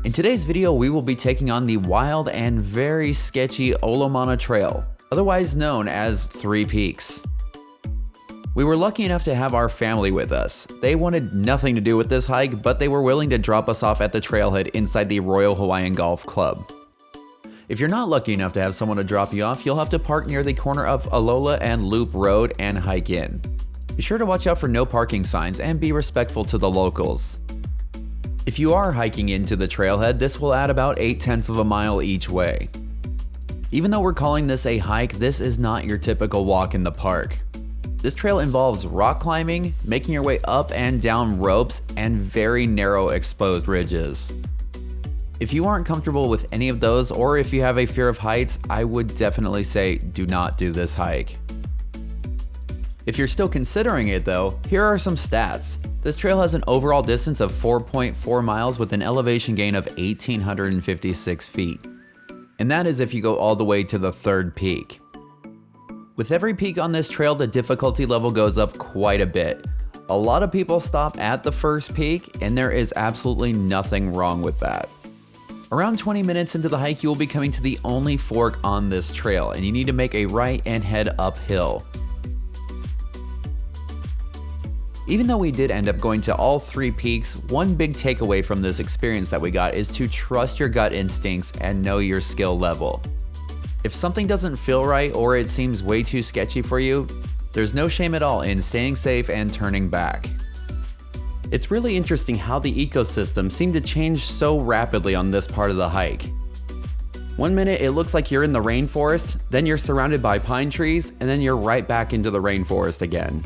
In today's video, we will be taking on the wild and very sketchy Olomana Trail, otherwise known as Three Peaks. We were lucky enough to have our family with us. They wanted nothing to do with this hike, but they were willing to drop us off at the trailhead inside the Royal Hawaiian Golf Club. If you're not lucky enough to have someone to drop you off, you'll have to park near the corner of Alola and Loop Road and hike in. Be sure to watch out for no parking signs and be respectful to the locals. If you are hiking into the trailhead, this will add about 0.8 of a mile each way. Even though we're calling this a hike, this is not your typical walk in the park. This trail involves rock climbing, making your way up and down ropes, and very narrow exposed ridges. If you aren't comfortable with any of those, or if you have a fear of heights, I would definitely say do not do this hike. If you're still considering it though, here are some stats. This trail has an overall distance of 4.4 miles with an elevation gain of 1,856 feet. And that is if you go all the way to the third peak. With every peak on this trail, the difficulty level goes up quite a bit. A lot of people stop at the first peak, and there is absolutely nothing wrong with that. Around 20 minutes into the hike, you will be coming to the only fork on this trail, and you need to make a right and head uphill. Even though we did end up going to all three peaks, one big takeaway from this experience that we got is to trust your gut instincts and know your skill level. If something doesn't feel right or it seems way too sketchy for you, there's no shame at all in staying safe and turning back. It's really interesting how the ecosystem seemed to change so rapidly on this part of the hike. One minute it looks like you're in the rainforest, then you're surrounded by pine trees, and then you're right back into the rainforest again.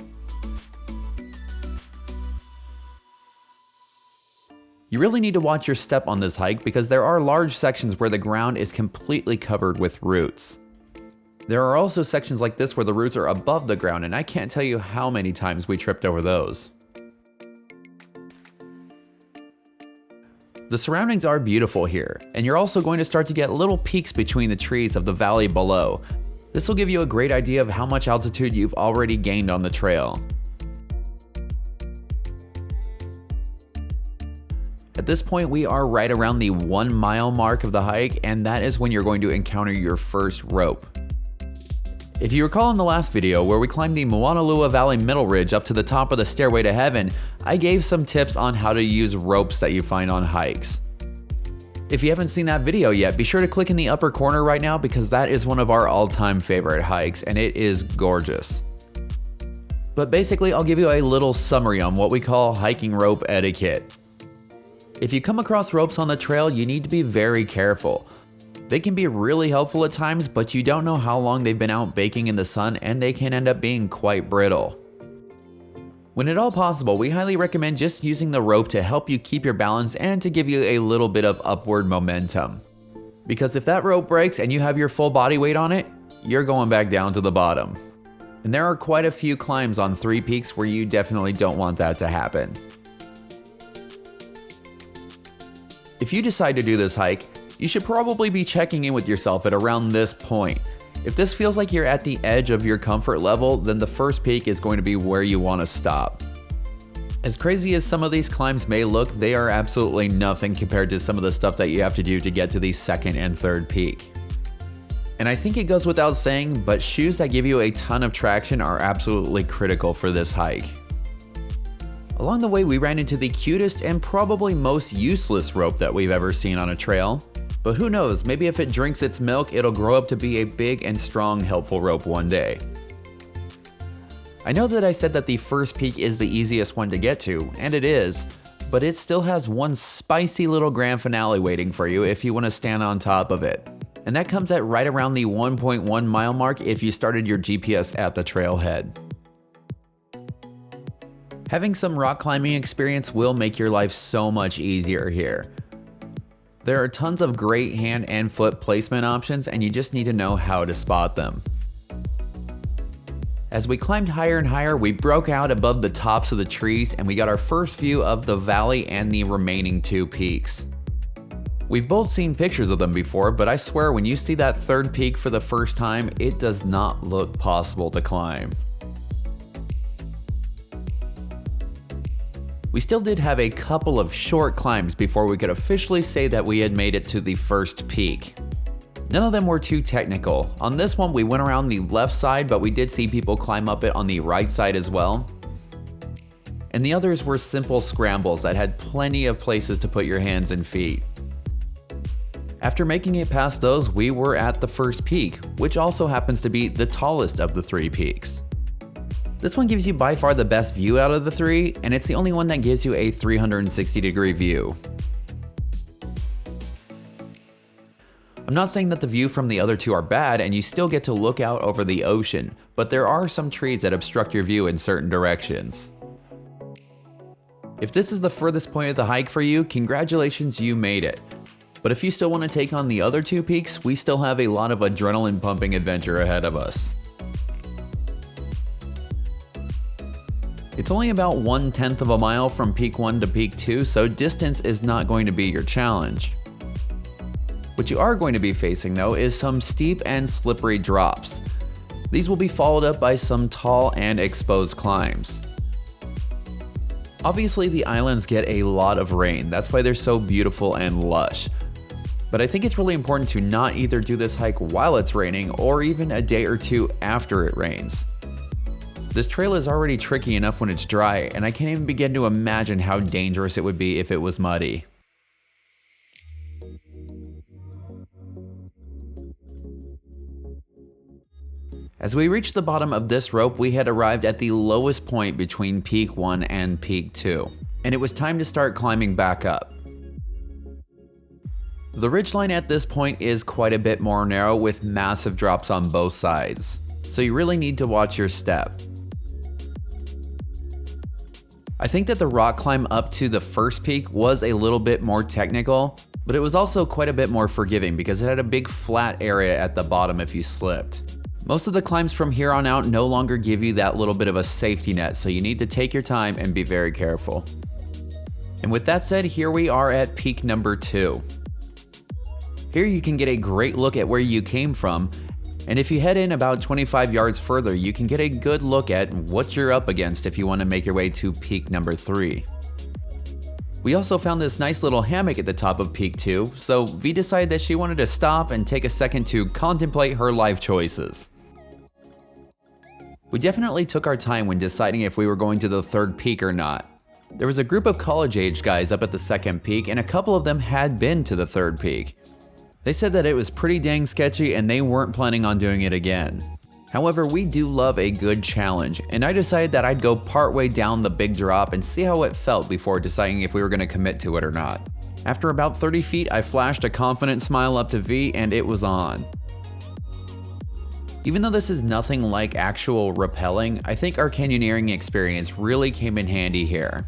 You really need to watch your step on this hike because there are large sections where the ground is completely covered with roots. There are also sections like this where the roots are above the ground, and I can't tell you how many times we tripped over those. The surroundings are beautiful here, and you're also going to start to get little peaks between the trees of the valley below. This will give you a great idea of how much altitude you've already gained on the trail. At this point, we are right around the 1 mile mark of the hike, and that is when you're going to encounter your first rope. If you recall in the last video where we climbed the Maunalua Valley Middle Ridge up to the top of the Stairway to Heaven, I gave some tips on how to use ropes that you find on hikes. If you haven't seen that video yet, be sure to click in the upper corner right now because that is one of our all-time favorite hikes, and it is gorgeous. But basically, I'll give you a little summary on what we call hiking rope etiquette. If you come across ropes on the trail, you need to be very careful. They can be really helpful at times, but you don't know how long they've been out baking in the sun, and they can end up being quite brittle. When at all possible, we highly recommend just using the rope to help you keep your balance and to give you a little bit of upward momentum. Because if that rope breaks and you have your full body weight on it, you're going back down to the bottom. And there are quite a few climbs on Three Peaks where you definitely don't want that to happen. If you decide to do this hike, you should probably be checking in with yourself at around this point. If this feels like you're at the edge of your comfort level, then the first peak is going to be where you want to stop. As crazy as some of these climbs may look, they are absolutely nothing compared to some of the stuff that you have to do to get to the second and third peak. And I think it goes without saying, but shoes that give you a ton of traction are absolutely critical for this hike. Along the way, we ran into the cutest and probably most useless rope that we've ever seen on a trail. But who knows, maybe if it drinks its milk, it'll grow up to be a big and strong, helpful rope one day. I know that I said that the first peak is the easiest one to get to, and it is, but it still has one spicy little grand finale waiting for you if you want to stand on top of it. And that comes at right around the 1.1 mile mark if you started your GPS at the trailhead. Having some rock climbing experience will make your life so much easier here. There are tons of great hand and foot placement options, and you just need to know how to spot them. As we climbed higher and higher, we broke out above the tops of the trees and we got our first view of the valley and the remaining two peaks. We've both seen pictures of them before, but I swear when you see that third peak for the first time, it does not look possible to climb. We still did have a couple of short climbs before we could officially say that we had made it to the first peak. None of them were too technical. On this one, we went around the left side, but we did see people climb up it on the right side as well. And the others were simple scrambles that had plenty of places to put your hands and feet. After making it past those, we were at the first peak, which also happens to be the tallest of the 3 peaks. This one gives you by far the best view out of the 3, and it's the only one that gives you a 360-degree view. I'm not saying that the view from the other 2 are bad and you still get to look out over the ocean, but there are some trees that obstruct your view in certain directions. If this is the furthest point of the hike for you, congratulations, you made it. But if you still want to take on the other 2 peaks, we still have a lot of adrenaline pumping adventure ahead of us. It's only about 1/10 of a mile from peak 1 to peak 2, so distance is not going to be your challenge. What you are going to be facing though is some steep and slippery drops. These will be followed up by some tall and exposed climbs. Obviously the islands get a lot of rain, that's why they're so beautiful and lush. But I think it's really important to not either do this hike while it's raining or even a day or 2 after it rains. This trail is already tricky enough when it's dry, and I can't even begin to imagine how dangerous it would be if it was muddy. As we reached the bottom of this rope, we had arrived at the lowest point between peak 1 and peak 2, and it was time to start climbing back up. The ridgeline at this point is quite a bit more narrow with massive drops on both sides, so you really need to watch your step. I think that the rock climb up to the first peak was a little bit more technical, but it was also quite a bit more forgiving because it had a big flat area at the bottom if you slipped. Most of the climbs from here on out no longer give you that little bit of a safety net, so you need to take your time and be very careful. And with that said, here we are at peak number 2. Here you can get a great look at where you came from, and if you head in about 25 yards further, you can get a good look at what you're up against if you want to make your way to peak number 3. We also found this nice little hammock at the top of peak 2, so V decided that she wanted to stop and take a second to contemplate her life choices. We definitely took our time when deciding if we were going to the 3rd peak or not. There was a group of college-age guys up at the 2nd peak, and a couple of them had been to the 3rd peak. They said that it was pretty dang sketchy and they weren't planning on doing it again. However, we do love a good challenge, and I decided that I'd go partway down the big drop and see how it felt before deciding if we were going to commit to it or not. After about 30 feet, I flashed a confident smile up to V and it was on. Even though this is nothing like actual rappelling, I think our canyoneering experience really came in handy here.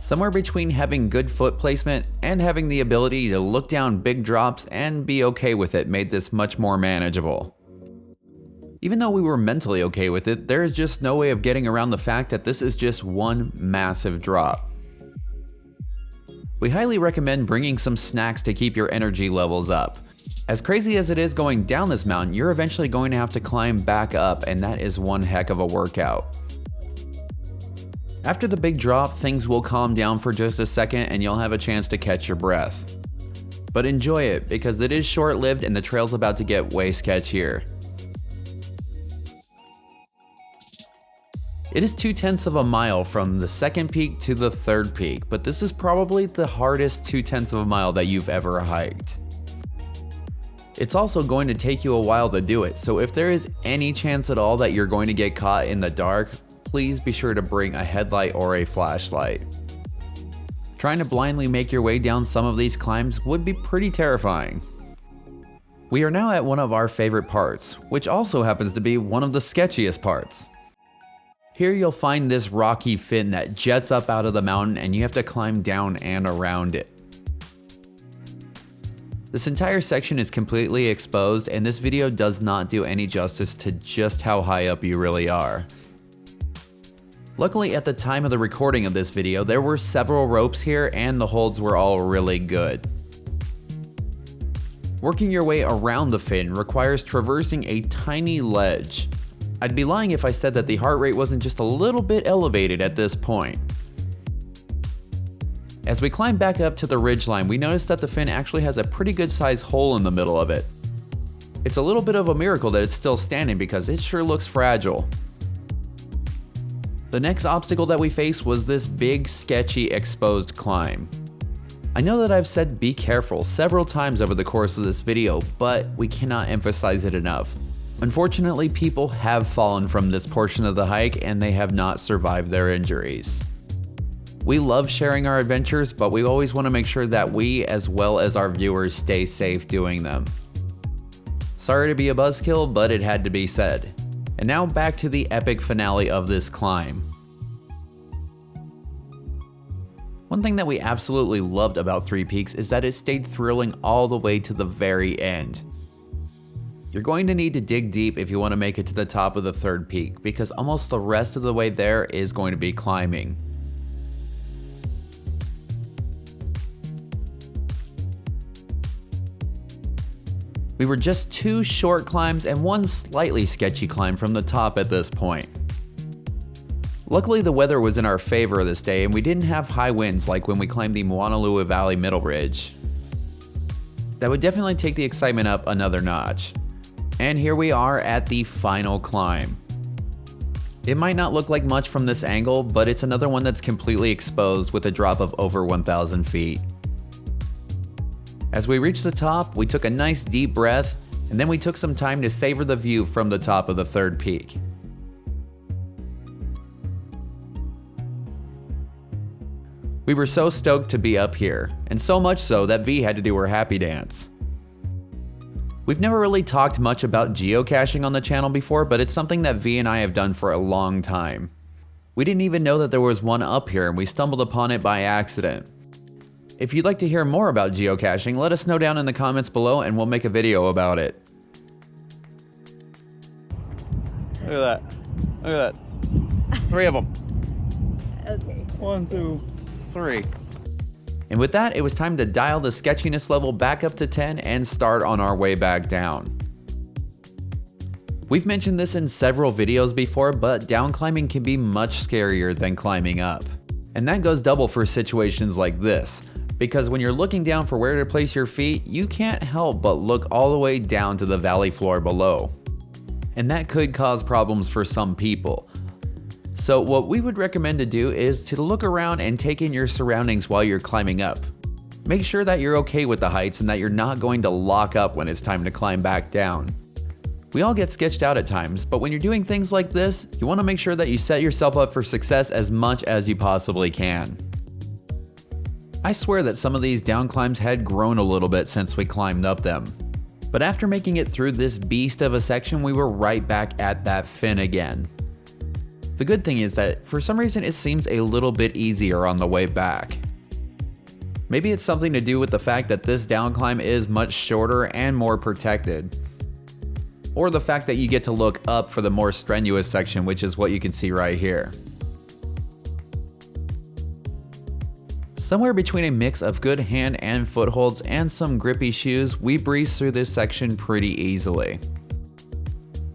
Somewhere between having good foot placement and having the ability to look down big drops and be okay with it made this much more manageable. Even though we were mentally okay with it, there is just no way of getting around the fact that this is just one massive drop. We highly recommend bringing some snacks to keep your energy levels up. As crazy as it is going down this mountain, you're eventually going to have to climb back up, and that is one heck of a workout. After the big drop, things will calm down for just a second and you'll have a chance to catch your breath. But enjoy it, because it is short-lived and the trail's about to get way sketchier. It is 2/10 of a mile from the 2nd peak to the 3rd peak, but this is probably the hardest 2/10 of a mile that you've ever hiked. It's also going to take you a while to do it, so if there is any chance at all that you're going to get caught in the dark, please be sure to bring a headlight or a flashlight. Trying to blindly make your way down some of these climbs would be pretty terrifying. We are now at one of our favorite parts, which also happens to be one of the sketchiest parts. Here you'll find this rocky fin that jets up out of the mountain and you have to climb down and around it. This entire section is completely exposed, and this video does not do any justice to just how high up you really are. Luckily, at the time of the recording of this video, there were several ropes here and the holds were all really good. Working your way around the fin requires traversing a tiny ledge. I'd be lying if I said that the heart rate wasn't just a little bit elevated at this point. As we climb back up to the ridgeline, we notice that the fin actually has a pretty good sized hole in the middle of it. It's a little bit of a miracle that it's still standing because it sure looks fragile. The next obstacle that we faced was this big, sketchy, exposed climb. I know that I've said be careful several times over the course of this video, but we cannot emphasize it enough. Unfortunately, people have fallen from this portion of the hike and they have not survived their injuries. We love sharing our adventures, but we always want to make sure that we, as well as our viewers, stay safe doing them. Sorry to be a buzzkill, but it had to be said. And now back to the epic finale of this climb. One thing that we absolutely loved about Three Peaks is that it stayed thrilling all the way to the very end. You're going to need to dig deep if you want to make it to the top of the third peak, because almost the rest of the way there is going to be climbing. We were just 2 short climbs and 1 slightly sketchy climb from the top at this point. Luckily, the weather was in our favor this day and we didn't have high winds like when we climbed the Moanalua Valley Middle Ridge. That would definitely take the excitement up another notch. And here we are at the final climb. It might not look like much from this angle, but it's another one that's completely exposed with a drop of over 1,000 feet. As we reached the top, we took a nice deep breath, and then we took some time to savor the view from the top of the third peak. We were so stoked to be up here, and so much so that V had to do her happy dance. We've never really talked much about geocaching on the channel before, but it's something that V and I have done for a long time. We didn't even know that there was one up here and we stumbled upon it by accident. If you'd like to hear more about geocaching, let us know down in the comments below and we'll make a video about it. Look at that. Look at that. 3 of them. Okay. 1, 2, 3. And with that, it was time to dial the sketchiness level back up to 10 and start on our way back down. We've mentioned this in several videos before, but down climbing can be much scarier than climbing up. And that goes double for situations like this, because when you're looking down for where to place your feet, you can't help but look all the way down to the valley floor below. And that could cause problems for some people. So what we would recommend to do is to look around and take in your surroundings while you're climbing up. Make sure that you're okay with the heights and that you're not going to lock up when it's time to climb back down. We all get sketched out at times, but when you're doing things like this, you want to make sure that you set yourself up for success as much as you possibly can. I swear that some of these down climbs had grown a little bit since we climbed up them. But after making it through this beast of a section, we were right back at that fin again. The good thing is that for some reason it seems a little bit easier on the way back. Maybe it's something to do with the fact that this down climb is much shorter and more protected. Or the fact that you get to look up for the more strenuous section, which is what you can see right here. Somewhere between a mix of good hand and footholds and some grippy shoes, we breezed through this section pretty easily.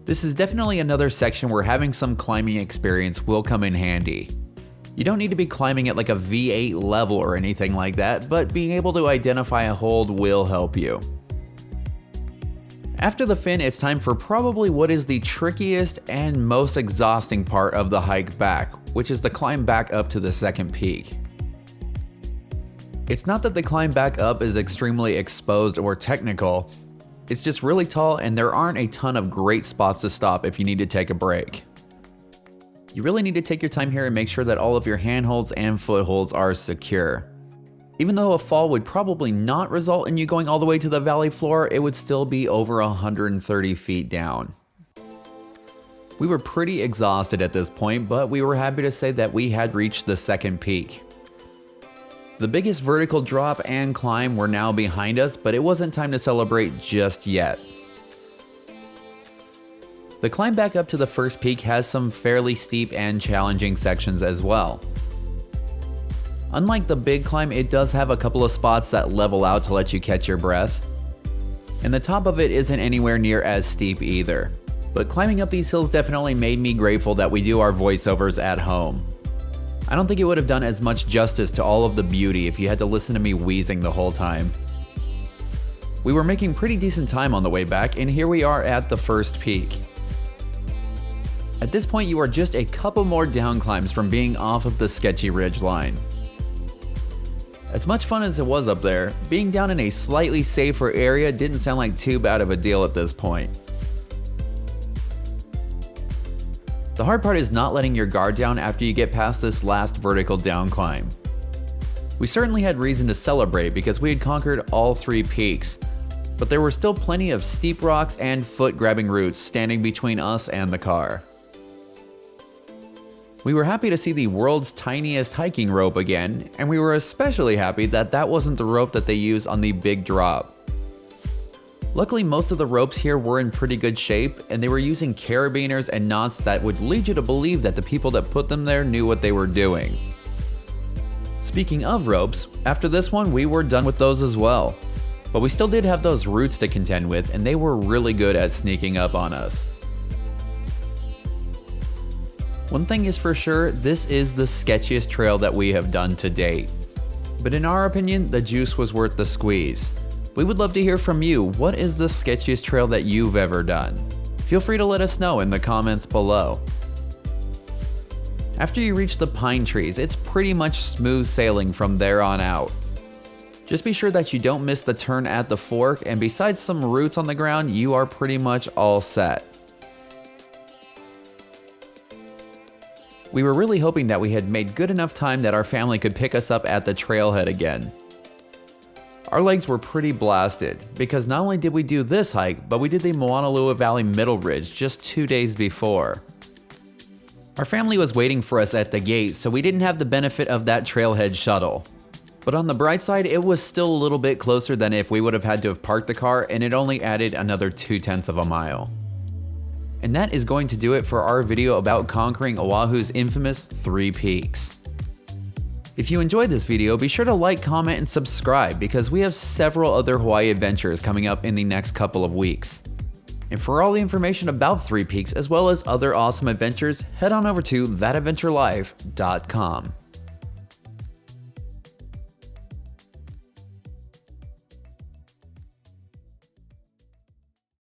This is definitely another section where having some climbing experience will come in handy. You don't need to be climbing at like a V8 level or anything like that, but being able to identify a hold will help you. After the fin, it's time for probably what is the trickiest and most exhausting part of the hike back, which is the climb back up to the second peak. It's not that the climb back up is extremely exposed or technical, it's just really tall and there aren't a ton of great spots to stop if you need to take a break. You really need to take your time here and make sure that all of your handholds and footholds are secure. Even though a fall would probably not result in you going all the way to the valley floor, it would still be over 130 feet down. We were pretty exhausted at this point, but we were happy to say that we had reached the second peak. The biggest vertical drop and climb were now behind us, but it wasn't time to celebrate just yet. The climb back up to the first peak has some fairly steep and challenging sections as well. Unlike the big climb, it does have a couple of spots that level out to let you catch your breath. And the top of it isn't anywhere near as steep either. But climbing up these hills definitely made me grateful that we do our voiceovers at home. I don't think it would have done as much justice to all of the beauty if you had to listen to me wheezing the whole time. We were making pretty decent time on the way back, and here we are at the first peak. At this point, you are just a couple more down climbs from being off of the sketchy ridge line. As much fun as it was up there, being down in a slightly safer area didn't sound like too bad of a deal at this point. The hard part is not letting your guard down after you get past this last vertical down climb. We certainly had reason to celebrate because we had conquered all 3 peaks, but there were still plenty of steep rocks and foot-grabbing roots standing between us and the car. We were happy to see the world's tiniest hiking rope again, and we were especially happy that that wasn't the rope that they used on the big drop. Luckily, most of the ropes here were in pretty good shape, and they were using carabiners and knots that would lead you to believe that the people that put them there knew what they were doing. Speaking of ropes, after this one we were done with those as well. But we still did have those roots to contend with, and they were really good at sneaking up on us. One thing is for sure, this is the sketchiest trail that we have done to date. But in our opinion, the juice was worth the squeeze. We would love to hear from you. What is the sketchiest trail that you've ever done? Feel free to let us know in the comments below. After you reach the pine trees, it's pretty much smooth sailing from there on out. Just be sure that you don't miss the turn at the fork, and besides some roots on the ground, you are pretty much all set. We were really hoping that we had made good enough time that our family could pick us up at the trailhead again. Our legs were pretty blasted, because not only did we do this hike, but we did the Moanalua Valley Middle Ridge just 2 days before. Our family was waiting for us at the gate, so we didn't have the benefit of that trailhead shuttle. But on the bright side, it was still a little bit closer than if we would have had to have parked the car, and it only added another 0.2 of a mile. And that is going to do it for our video about conquering Oahu's infamous 3 peaks. If you enjoyed this video, be sure to like, comment, and subscribe because we have several other Hawaii adventures coming up in the next couple of weeks. And for all the information about 3 peaks as well as other awesome adventures, head on over to thatadventurelife.com.